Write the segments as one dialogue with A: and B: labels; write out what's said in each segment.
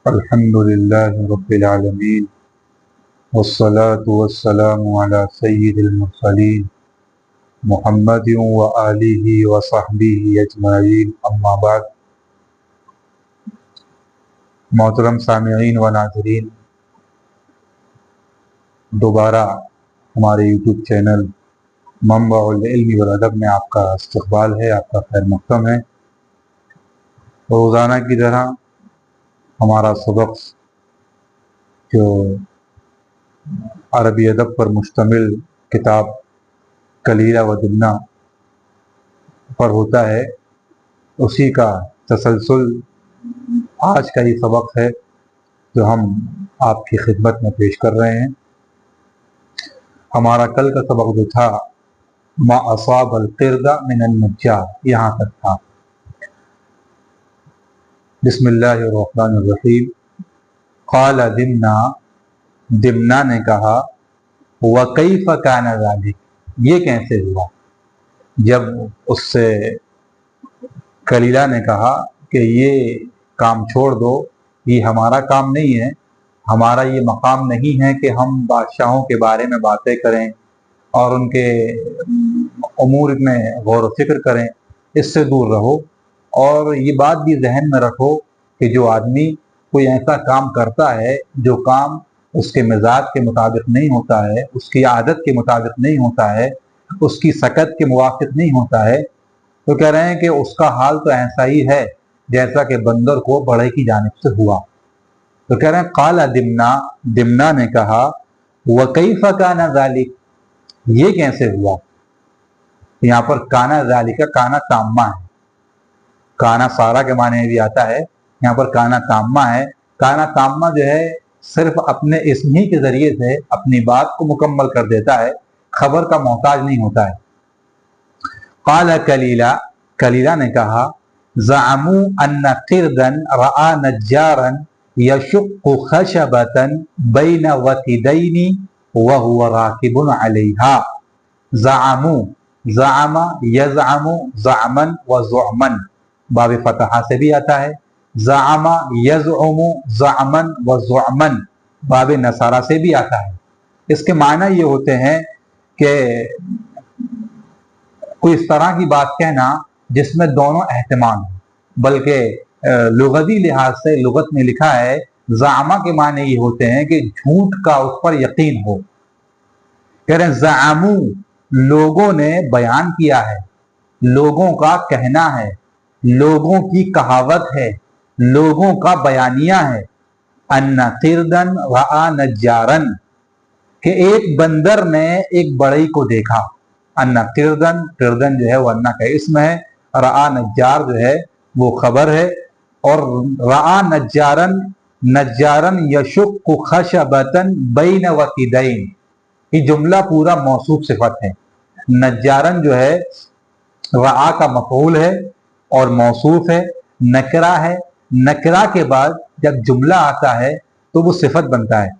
A: الحمد للہ رب العالمین والصلاة والسلام علی سید المرسلین محمد وآلہ وصحبہ اجمعین، اما بعد۔ محترم سامعین و ناظرین، دوبارہ ہمارے یوٹیوب چینل منبع العلم والادب میں آپ کا استقبال ہے، آپ کا خیر مقدم ہے۔ روزانہ کی طرح ہمارا سبق جو عربی ادب پر مشتمل کتاب کلیلہ و دمنہ پر ہوتا ہے، اسی کا تسلسل آج کا یہ سبق ہے جو ہم آپ کی خدمت میں پیش کر رہے ہیں۔ ہمارا کل کا سبق جو تھا ما اصاب القرد من النجار، یہاں تک تھا۔ بسم اللہ الرحمن الرحیم۔ قال دمنا نے کہا وَكَيْفَ كَانَ ذَلِكَ، یہ کیسے ہوا؟ جب اس سے کلیلہ نے کہا کہ یہ کام چھوڑ دو، یہ ہمارا کام نہیں ہے، ہمارا یہ مقام نہیں ہے کہ ہم بادشاہوں کے بارے میں باتیں کریں اور ان کے امور میں غور و فکر کریں، اس سے دور رہو۔ اور یہ بات بھی ذہن میں رکھو کہ جو آدمی کوئی ایسا کام کرتا ہے جو کام اس کے مزاج کے مطابق نہیں ہوتا ہے، اس کی عادت کے مطابق نہیں ہوتا ہے، اس کی سکت کے موافق نہیں ہوتا ہے، تو کہہ رہے ہیں کہ اس کا حال تو ایسا ہی ہے جیسا کہ بندر کو بڑھئی کی جانب سے ہوا۔ تو کہہ رہے ہیں قال دمنا نے کہا وَكَيْفَ كَانَ ذَلِكَ، یہ کیسے ہوا؟ یہاں پر کانا ذالک، کانا تامہ ہے، کانا سارا کے معنی میں بھی آتا ہے، یہاں پر کانا تامہ ہے۔ کانا تامہ جو ہے صرف اپنے اسم ہی کے ذریعے سے اپنی بات کو مکمل کر دیتا ہے، خبر کا محتاج نہیں ہوتا ہے۔ قال کلیلہ نے کہا زعموا ان قردا رأى نجارا يشق خشبة بين وتدين وهو راكب عليها۔ زعم یزعم زعما و زعما، باب فتحہ سے بھی آتا ہے۔ زعم یزعم زعما و زعما، باب نصارہ سے بھی آتا ہے۔ اس کے معنی یہ ہوتے ہیں کہ کوئی اس طرح کی بات کہنا جس میں دونوں احتمال ہوں، بلکہ لغوی لحاظ سے لغت میں لکھا ہے زعما کے معنی یہ ہوتے ہیں کہ جھوٹ کا اس پر یقین ہو۔ کہہ رہے ہیں زعمو، لوگوں نے بیان کیا ہے، لوگوں کا کہنا ہے، لوگوں کی کہاوت ہے، لوگوں کا بیانیہ ہے، ان قردن رأى نجارن، کہ ایک بندر نے ایک بڑھئی کو دیکھا۔ ان قردن جو ہے وہ انا کا اسم ہے، رأى نجار جو ہے وہ خبر ہے، اور رأى نجارن یشق خشبة بین وتدین، یہ جملہ پورا موصوف صفت ہے۔ نجارن جو ہے رعا کا مفعول ہے اور موصوف ہے، نکرہ ہے، نکرہ کے بعد جب جملہ آتا ہے تو وہ صفت بنتا ہے۔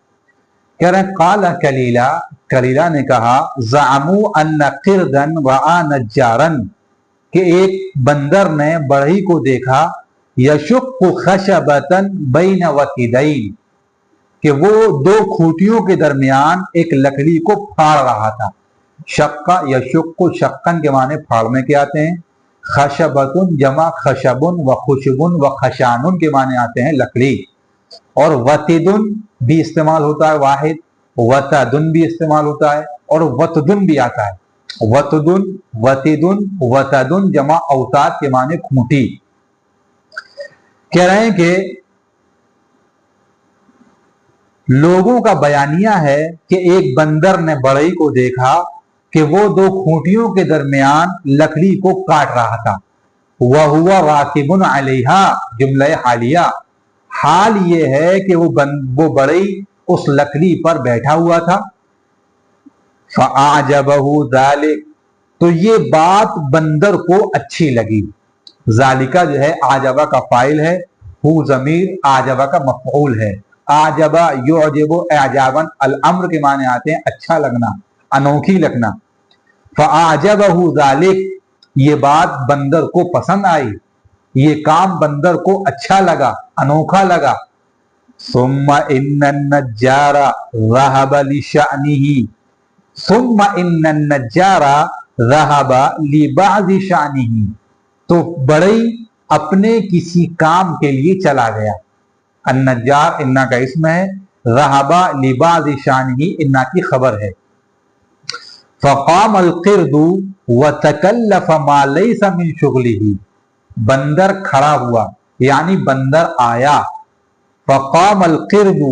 A: کہہ رہے ہیں قال کلیلہ نے کہا زعموا ان قردا رعا نجارن، کہ ایک بندر نے بڑھئی کو دیکھا یشق خشبة بین وتدین، کہ وہ دو کھوٹیوں کے درمیان ایک لکڑی کو پھاڑ رہا تھا۔ شق یشق، شقن کے معنی پھاڑنے کے آتے ہیں، خشبۃ جمع خشبن و خشبن و خشانن کے معنی آتے ہیں لکڑی، اور وتدن بھی استعمال ہوتا ہے واحد، وتدن بھی استعمال ہوتا ہے، اور وتدن بھی آتا ہے۔ وتدن جمع اوتاد کے معنی کھوٹی۔ کہہ رہے ہیں کہ لوگوں کا بیانیہ ہے کہ ایک بندر نے بڑھئی کو دیکھا کہ وہ دو کھوٹیوں کے درمیان لکڑی کو کاٹ رہا تھا۔ وَهُوَ رَاكِبٌ عَلَيْهَا، جملہ حالیہ، حال یہ ہے کہ وہ بڑھئی اس لکڑی پر بیٹھا ہوا تھا۔ فَأَعْجَبَهُ ذَلِكَ، تو یہ بات بندر کو اچھی لگی۔ ذالکہ جو ہے آجبہ کا فاعل ہے، ہو ضمیر آجبہ کا مفعول ہے۔ آجبہ یعجب اعجابا، الامر کے معنی آتے ہیں اچھا لگنا، انوکھی لگنا۔ فَأَعْجَبَهُ ذَلِكَ، یہ بات بندر کو پسند آئی، یہ کام بندر کو اچھا لگا، انوکھا لگا۔ ثم ان النجار ذهب لشأنه ثم ان النجار ذهب لبعض شأنه، تو بڑئی اپنے کسی کام کے لیے چلا گیا. النجار انا کا اسم ہے، ذهب لبعض شأنه انا کی خبر ہے. فقام القرد وتکلف ما ليس من شغله، بندر کھڑا ہوا یعنی بندر آیا. فقام القرد،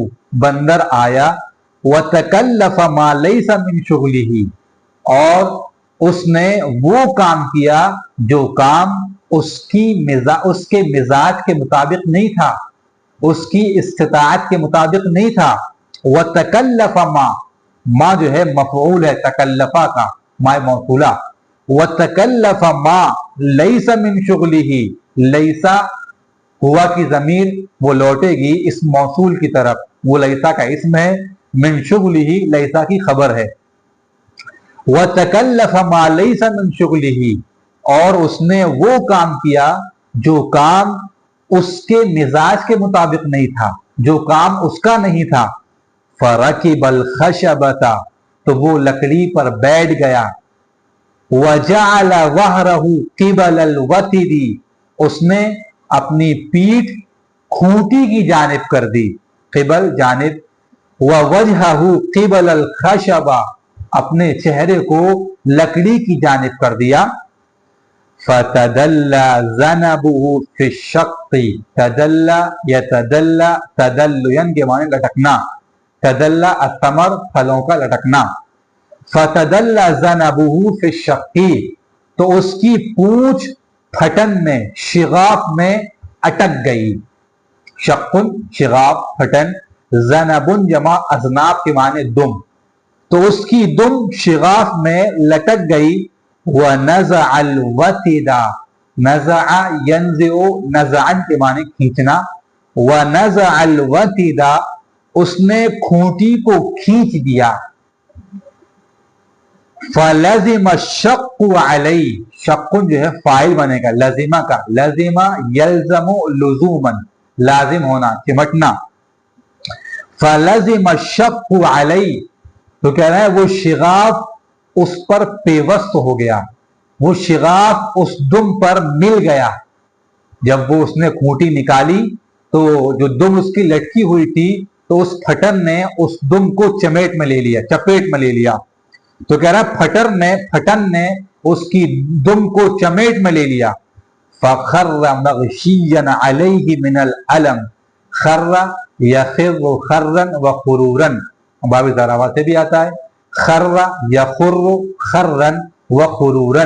A: بندر آیا. وتکلف ما ليس من شغله، اور اس نے وہ کام کیا جو کام اس کے مزاج کے مطابق نہیں تھا، اس کی استطاعت کے مطابق نہیں تھا. وتکلف ما جو ہے مفعول ہے تکلفہ کا، ما موصولہ. وتکلف ما لیس من شغلہ، لیسا ہوا کی ضمیر وہ لوٹے گی اس موصول کی طرف، وہ لیسا کا اسم ہے، من شغلہ لیسا کی خبر ہے. وتکلف ما لیس من شغلہ، اور اس نے وہ کام کیا جو کام اس کے مزاج کے مطابق نہیں تھا، جو کام اس کا نہیں تھا. فرکب الخشبۃ، تو وہ لکڑی پر بیٹھ گیا. وجعل ظہرہ قبل الوتد، اس نے اپنی پیٹھ کھوٹی کی جانب کر دی، قبل جانب. ووجہہ قبل الخشبہ، اپنے چہرے کو لکڑی کی جانب کر دیا. فتدلى ذنبه في الشق، تدلى يتدلى تدليا کے معنی لٹکنا، تدلى الثمر پھلوں کا لٹکنا. فتدلى ذنبه في الشق، تو اس کی پونچھ پھٹن میں، شغاف میں اٹک گئی. شق شغاف پھٹن، ذنب جمع اذناب کے معنی دم، تو اس کی دم شغاف میں لٹک گئی. وَنَزَعَ الْوَتِدَ، نزع ينزع نزعن کے معنی کھینچنا. وَنَزَعَ الْوَتِدَ، اس نے کھونٹی کو کھینچ دیا. فَلَزِمَ الشَّقُّ عَلَيْهِ، شق جو ہے فاعل بنے گا لازمہ کا، لازمہ یلزم لزوما، لازم ہونا، چمٹنا. فَلَزِمَ الشَّقُّ عَلَيْهِ، تو کہہ رہا ہے وہ شغاف اس پر پیوست ہو گیا، وہ شغاف اس دم پر مل گیا. جب وہ اس نے کھونٹی نکالی تو جو دم اس کی لٹکی ہوئی تھی تو اس پھٹن نے اس دم کو چمیٹ میں لے لیا، چپیٹ میں لے لیا. تو کہہ رہا پھٹن نے اس کی دم کو چمیٹ میں لے لیا. فخر مغشیا علیہ من العلم، خر یخر خرا وخرورا، باب ضرابہ سے بھی آتا ہے. خر یخر خرا وخرورا،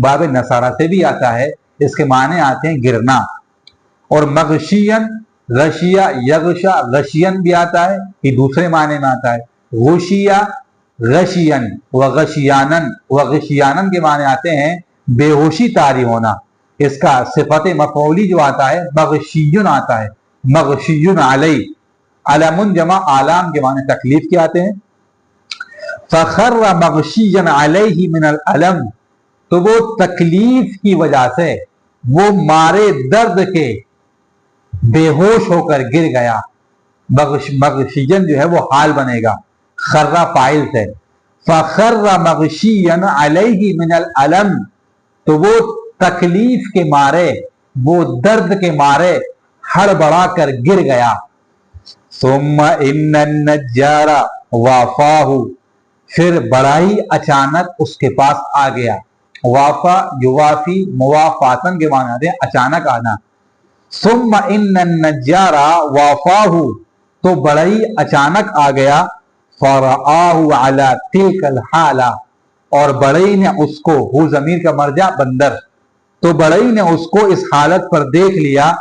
A: باب نصارہ سے بھی آتا ہے. اس کے معنی آتے ہیں گرنا. اور مغشین، غشیا یغشا غشین بھی آتا ہے، یہ دوسرے معنی میں آتا ہے. غشیا غشین وغشیانن، وغشیانن کے معنی آتے ہیں بے ہوشی طاری ہونا. اس کا صفت مفعولی جو آتا ہے مغشیون آتا ہے، مغشیون علی. علم جمع آلام کے معنی تکلیف کے آتے ہیں. فخر مغشیا علیہ من العلم، تو وہ تکلیف کی وجہ سے، وہ مارے درد کے بے ہوش ہو کر گر گیا. مغشین جو ہے وہ حال بنے گا خرہ فاعل سے. فخر مغشیا علیہ من العلم، تو وہ تکلیف کے مارے، وہ درد کے مارے ہڑبڑا کر گر گیا. ثم ان النجار وافاہ، پھر بڑا ہی اچانک اس کے پاس آ گیا. وافا یوافی موافاتن کے معنی آتے ہیں اچانک آنا. ثم ان النجار وافاہ، تو بڑا ہی اچانک آ گیا. فرآہ علی تلک الحالہ، اور بڑئی نے اس کو، ہو ضمیر کا مرجع بندر، تو بڑئی نے اس کو اس حالت پر دیکھ لیا.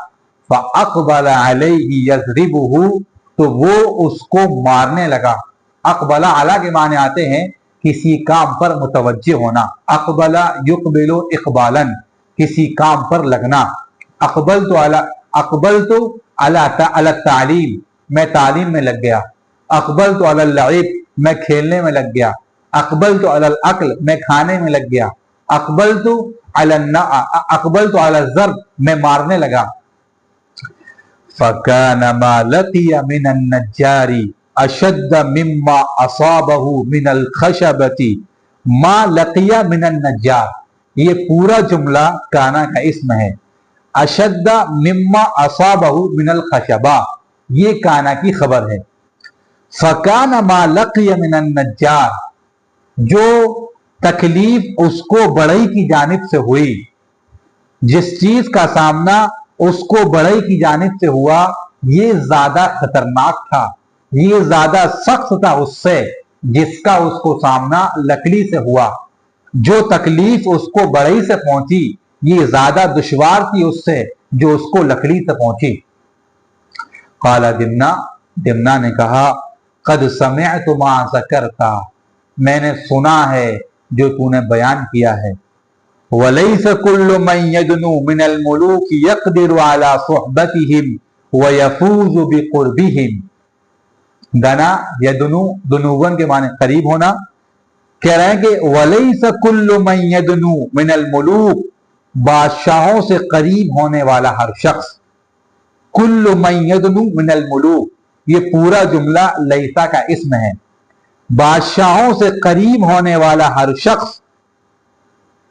A: فاقبل علیہ یضربہ، تو وہ اس کو مارنے لگا. اقبل علی کے معنی آتے ہیں کسی کام پر متوجہ ہونا. اقبل یقبل اقبالا، کسی کام پر لگنا. اقبلت علی التعلیم، میں تعلیم میں لگ گیا. اقبلت علی اللعب، میں کھیلنے میں لگ گیا. اقبلت علی الاکل، میں کھانے میں لگ گیا. اقبلت علی الضرب، میں مارنے لگا. فَكَانَ مَا لَقِيَ مِنَ النَّجَّارِ أَشَدَّ مِمَّا أَصَابَهُ مِنَ الْخَشَبَةِ مَا لَقِيَ مِنَ النَّجَّارِ. یہ پورا جملہ کانا کا اسم ہے. اشد مما اصابہ من الخشبہ یہ کانا کی خبر ہے. فکان ما لقی من النجار جو تکلیف اس کو بڑھئی کی جانب سے ہوئی، جس چیز کا سامنا اس کو بڑھئی کی جانب سے ہوا یہ زیادہ خطرناک تھا، یہ زیادہ سخت تھا اس سے جس کا اس کو سامنا لکڑی سے ہوا. جو تکلیف اس کو بڑھئی سے پہنچی یہ زیادہ دشوار تھی اس سے جو اس کو لکڑی سے پہنچی. قال دمنا نے کہا قد سمعت ما ذکرت میں نے سنا ہے جو تو نے بیان کیا ہے. وَلَيْسَ كُلُّ مَنْ يَدْنُو مِنَ الْمُلُوكِ يَقْدِرُ عَلَى صُحْبَتِهِمْ وَيَفُوزُ بِقُرْبِهِمْ. دنا یدنو دنوون کے معنی قریب ہونا. کہہ رہے ہیں کہ وَلَيْسَ كُلُّ مَنْ يَدْنُو مِنَ الْمُلُوكِ بادشاہوں سے قریب ہونے والا ہر شخص. كُلُّ مَنْ يَدْنُو مِنَ الْمُلُوكِ یہ پورا جملہ لیسا کا اسم ہے. بادشاہوں سے قریب ہونے والا ہر شخص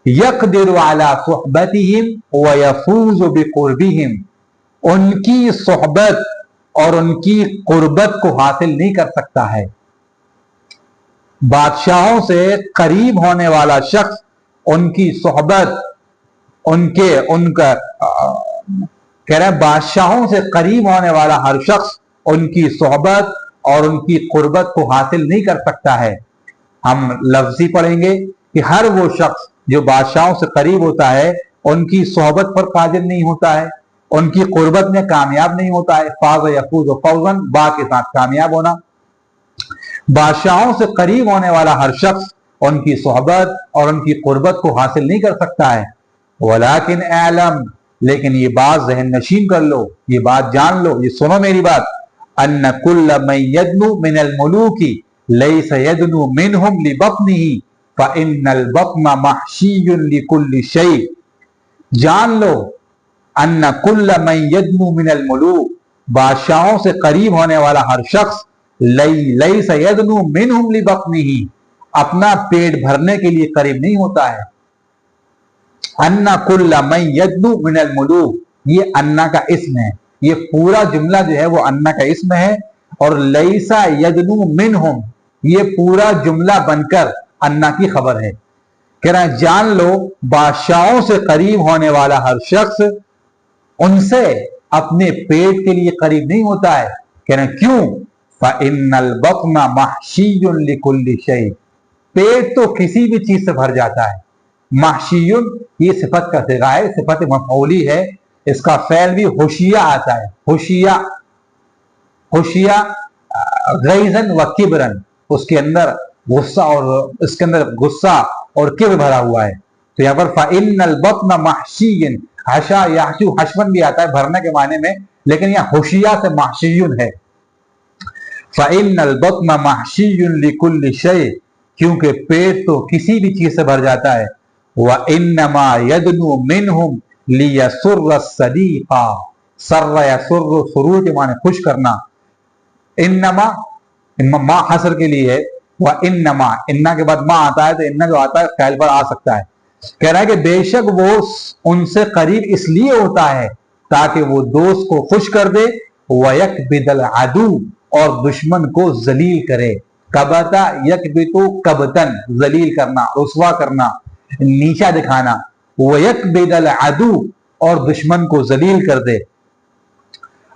A: يَقْدِرُ عَلَى صُحْبَتِهِمْ وَيَفُوزُ بِقُرْبِهِمْ ان کی صحبت اور ان کی قربت کو حاصل نہیں کر سکتا ہے. بادشاہوں سے قریب ہونے والا شخص ان کی صحبت کہہ رہے ہیں بادشاہوں سے قریب ہونے والا ہر شخص ان کی صحبت اور ان کی قربت کو حاصل نہیں کر سکتا ہے. ہم لفظی پڑھیں گے کہ ہر وہ شخص جو بادشاہوں سے قریب ہوتا ہے ان کی صحبت پر قادر نہیں ہوتا ہے، ان کی قربت میں کامیاب نہیں ہوتا ہے. فاز یفوز فوزن با کے ساتھ کامیاب ہونا. بادشاہوں سے قریب ہونے والا ہر شخص ان کی صحبت اور ان کی قربت کو حاصل نہیں کر سکتا ہے. ولیکن اعلم لیکن یہ بات ذہن نشین کر لو، یہ بات جان لو، یہ سنو میری بات. ان کل من یدنو من الملوک لیس یدنو منہم لبطنہ فإن البطن محشی لکل شیء. جان لو ان کل من یدنو من الملوک بادشاہوں سے قریب ہونے والا ہر شخص لیس یدنو منہم لبطنہ اپنا پیٹ بھرنے کے لیے قریب نہیں ہوتا ہے. ان کل من یدنو من الملوک یہ انا کا اسم ہے. یہ پورا جملہ جو ہے وہ انا کا اسم ہے اور لیسا یدنو منہم یہ پورا جملہ بن کر انا کی خبر ہے. کہہ رہا ہے جان لو بادشاہوں سے قریب ہونے والا ہر شخص ان سے اپنے پیٹ کے لیے قریب نہیں ہوتا ہے. کہہ رہے ہیں کیوں؟ فَإِنَّ الْبَطْنَ مَحْشِيٌّ لِكُلِّ شَيْءٍ پیٹ تو کسی بھی چیز سے بھر جاتا ہے. محشیٌ یہ صفت کا صیغہ ہے، صفت مفعولی ہے. اس کا فعل بھی ہوشیہ آتا ہے. ہوشیہ غیظًا و کبرًا اس کے اندر غصہ اور اس کے اندر غصہ اور کبر بھرا ہوا ہے. تو یہاں پر فَإِنَّ الْبَطْنَ مَحْشِيٌّ حشا یحشو حشون بھی آتا ہے بھرنے کے معنی میں، لیکن یہاں ہوشیہ سے محشیٌ ہے. فَإِنَّ الْبَطْنَ مَحْشِيٌّ لِكُلِّ شَيْءٍ کیونکہ پیٹ تو کسی بھی چیز سے بھر جاتا ہے. وَإِنَّمَا يَدْنُو مِنْهُمْ لِيَسُرَّ الصَّدِيقَ سَرَّ يَسُرُّ سرور کے معنی خوش کرنا. انما ما حصر کے لیے ہے. وَإِنَّمَا انّا کے بعد ما آتا ہے تو انّا جو آتا ہے فعل پر آ سکتا ہے. کہہ رہا ہے کہ بے شک وہ ان سے قریب اس لیے ہوتا ہے تاکہ وہ دوست کو خوش کر دے. وَيَكْبِدَ الْعَدُوَّ اور دشمن کو ذلیل کرے. کبتا یکبتو کبتن ذلیل کرنا، رسوا کرنا، نیچا دکھانا. وَيَكْبِدَ الْعَدُوَّ اور دشمن کو ذلیل کر دے.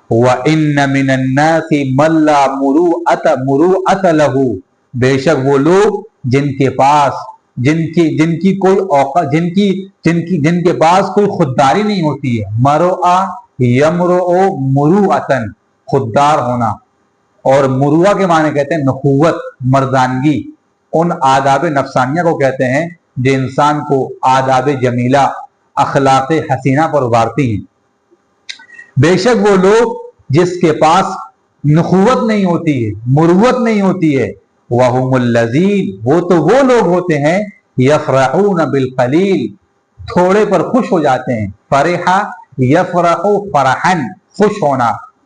A: وَإِنَّ مِنَ النَّاسِ مَن لَّا مُرُوءَةَ لَهُ بے شک وہ لوگ جن کے پاس جن کی کوئی اوقات جن کے پاس کوئی خودداری نہیں ہوتی ہے. مروء یمرؤ مروءۃً خوددار ہونا، اور مروءہ کے معنی کہتے ہیں نخوت، مردانگی. ان آداب نفسانیہ کو کہتے ہیں جو انسان کو آداب جمیلہ، اخلاق حسینہ پر ابھارتی ہیں. بے شک وہ لوگ جس کے پاس نخوت نہیں ہوتی ہے، مروت نہیں ہوتی ہے. وَهُمُ الَّذِينَ وہ تو وہ لوگ ہوتے ہیں يَفْرَحُونَ بِالْقَلِيلِ تھوڑے پر خوش ہو جاتے ہیں. فرحہ یفرح فرحن خوش ہونا.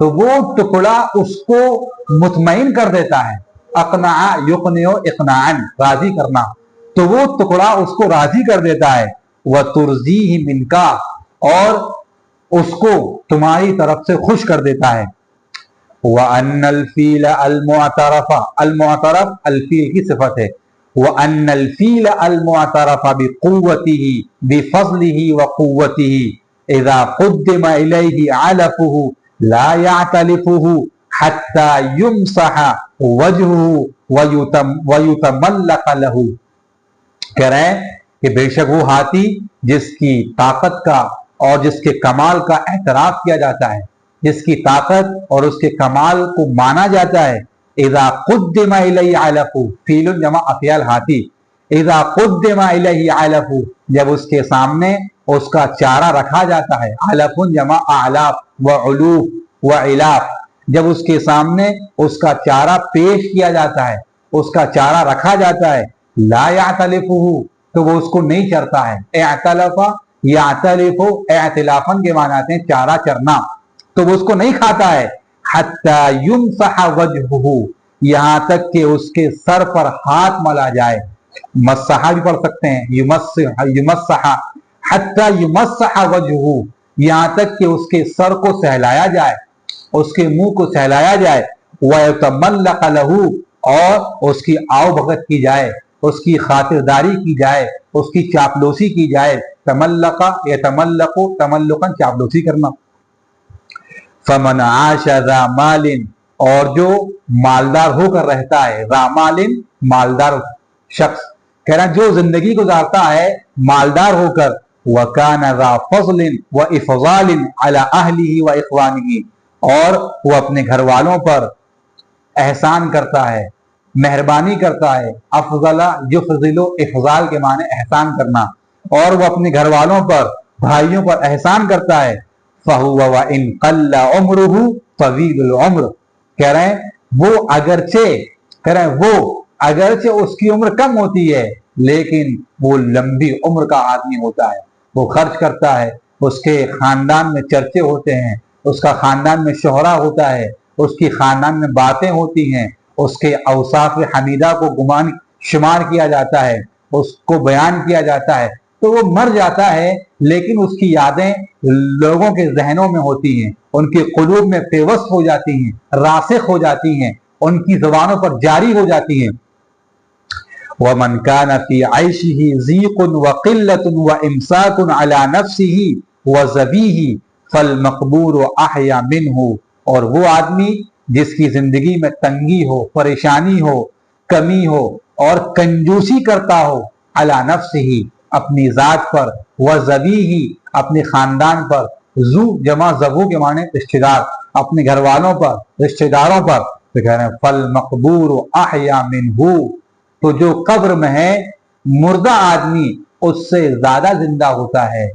A: تو وہ ٹکڑا اس کو مطمئن کر دیتا ہے. اقنع یقنع اقناعا، راضی کرنا، تو وہ ٹکڑا اس کو راضی کر دیتا ہے. وترضیہ منک، اور اس کو تمہاری طرف سے خوش کر دیتا ہے. وَأَنَّ الْفِيلَ الْمُعْتَرَفَ، المعترف الفیل کی صفت ہے. وَأَنَّ الْفِيلَ الْمُعْتَرَفَ بِقُوَّتِهِ بِفَضْلِهِ وَقُوَّتِهِ إِذَا قُدِّمَ إِلَيْهِ عَلَفُهُ لَا يَعْتَلِفُهُ حَتَّى يُمْسَحَ وَجْهُهُ وَيُتَمَلَّقَ لَهُ. کہہ رہے ہیں کہ بے شک وہ ہاتھی جس کی طاقت کا اور جس کے کمال کا اعتراف کیا جاتا ہے، جس کی طاقت اور اس کے کمال کو مانا جاتا ہے. اذا قدم الیہ علف، فیل جمع افیال ہاتھی. اذا قدم الیہ علف، جب اس کے سامنے اس کا چارہ رکھا جاتا ہے. علف جمع اعلاف وعلوف وعلاف، جب اس کے سامنے اس کا چارہ پیش کیا جاتا ہے، اس کا چارہ رکھا جاتا ہے. لا یعتلفہ، تو وہ اس کو نہیں چرتا ہے. اعتلف یعتلف اعتلافن کے معنی آتے ہیں چارہ چرنا، تو وہ اس کو نہیں کھاتا ہے. حتی یمسح وجہہ، یہاں تک کہ اس کے سر پر ہاتھ ملا جائے. مسحہ بھی پڑھ سکتے ہیں، یمسح، حتی یمسح وجہہ، یہاں تک کہ اس کے سر کو سہلایا جائے، اس کے منہ کو سہلایا جائے. وَيَتَمَلَّقَ لَهُ، اور اس کی آؤ بھگت کی جائے، اس کی خاطرداری کی جائے، اس کی چاپلوسی کی جائے. تملق یتملق تملقا، چاپلوسی کرنا. فمن عاش ذا مال، اور جو مالدار ہو کر رہتا ہے. ذا مال مالدار شخص، کہہ رہا جو زندگی گزارتا ہے مالدار ہو کر. وکان ذا فضل وافضال علی اہلہ واخوانہ، اور وہ اپنے گھر والوں پر احسان کرتا ہے، مہربانی کرتا ہے. افضل یفضل، افضال کے معنی احسان کرنا، اور وہ اپنے گھر والوں پر، بھائیوں پر احسان کرتا ہے. فَهُوَ وَإِنْ قَلَّ عُمْرُهُ طَوِيلُ الْعُمْرِ، کہہ رہے ہیں وہ اگرچہ اس کی عمر کم ہوتی ہے، لیکن وہ لمبی عمر کا آدمی ہوتا ہے. وہ خرچ کرتا ہے، اس کے خاندان میں چرچے ہوتے ہیں، اس کا خاندان میں شہرہ ہوتا ہے، اس کی خاندان میں باتیں ہوتی ہیں، اس کے اوصاف حمیدہ کو گمان شمار کیا جاتا ہے، اس کو بیان کیا جاتا ہے. تو وہ مر جاتا ہے، لیکن اس کی یادیں لوگوں کے ذہنوں میں ہوتی ہیں، ان کے قلوب میں پیوست ہو جاتی ہیں، راسخ ہو جاتی ہیں، ان کی زبانوں پر جاری ہو جاتی ہیں. وَمَنْ كَانَ فِي عَيْشِهِ ضِيقٌ وَقِلَّةٌ وَإِمْسَاكٌ عَلَى نَفْسِهِ وَزَبِيهِ فَالْمَقْبُورُ أَحْيَا مِنْهُ، اور وہ آدمی جس کی زندگی میں تنگی ہو، پریشانی ہو، کمی ہو، اور کنجوسی کرتا ہو. عَلَى نَفْسِهِ، اپنی ذات پر. وَزَبِيهِ، اپنے خاندان پر. زو جمع زبو کے معنی رشتہ دار، اپنے گھر والوں پر، رشتہ داروں پر. تو کہہ رہے ہیں فَالْمَقْبُورُ أَحْيَا مِنْهُ، تو جو قبر میں ہے مردہ آدمی اس سے زیادہ زندہ ہوتا ہے.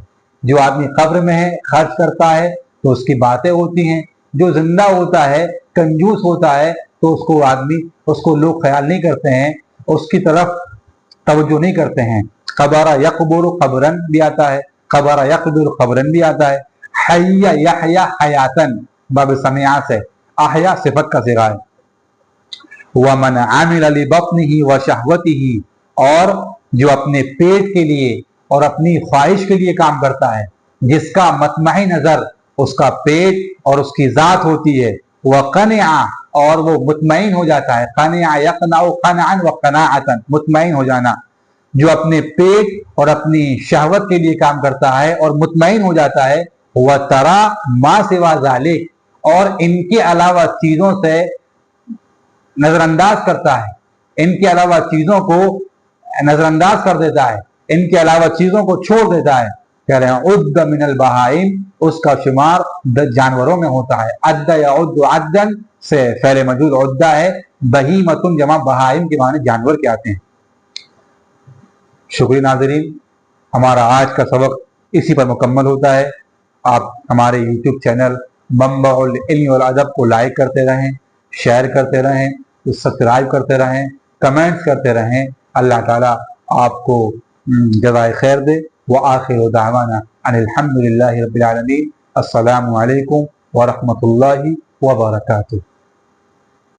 A: جو آدمی قبر میں ہے خرچ کرتا ہے تو اس کی باتیں ہوتی ہیں، جو زندہ ہوتا ہے کنجوس ہوتا ہے تو اس کو لوگ خیال نہیں کرتے ہیں، اس کی طرف توجہ نہیں کرتے ہیں. قبر یقبر قبرن بھی آتا ہے، قبر یقبر قبرن بھی آتا ہے. حی یحیا حیاتن، باب سمیعہ سے. احیا صفت کا صیغہ ہے. وَمَنْ عَمِلَ لِبَطْنِهِ وَشَهْوَتِهِ، اور جو اپنے پیٹ کے لیے اور اپنی خواہش کے لیے کام کرتا ہے، جس کا مطمع نظر اس کا پیٹ اور اس کی ذات ہوتی ہے. وَقَنِعَ، اور وہ مطمئن ہو جاتا ہے. قَنِعَ يَقْنَعُ قَنْعًا وَقَنَاعَةً، مطمئن ہو جانا. جو اپنے پیٹ اور اپنی شہوت کے لیے کام کرتا ہے اور مطمئن ہو جاتا ہے. وَتَرَى مَا سِوَى ذَلِكَ، اور ان کے علاوہ چیزوں سے نظر انداز کرتا ہے، ان کے علاوہ چیزوں کو نظر انداز کر دیتا ہے، ان کے علاوہ چیزوں کو چھوڑ دیتا ہے. کہہ رہے ہیں عد من البہائم، اس کا شمار جانوروں میں ہوتا ہے. عد یعد عدن سے فعل مجهول عدہ ہے. بہیمۃ جمع بہائم کے معنی جانور کے آتے ہیں. شکریہ ناظرین، ہمارا آج کا سبق اسی پر مکمل ہوتا ہے. آپ ہمارے یوٹیوب چینل منبع العلم والادب کو لائک کرتے رہیں، شیئر کرتے رہیں، سبسکرائب کرتے رہیں، کمنٹس کرتے رہیں. اللہ تعالیٰ آپ کو جزائے خیر دے. وآخر دعوانا ان الحمد للہ رب العالمین. السلام علیکم ورحمۃ اللہ وبرکاتہ۔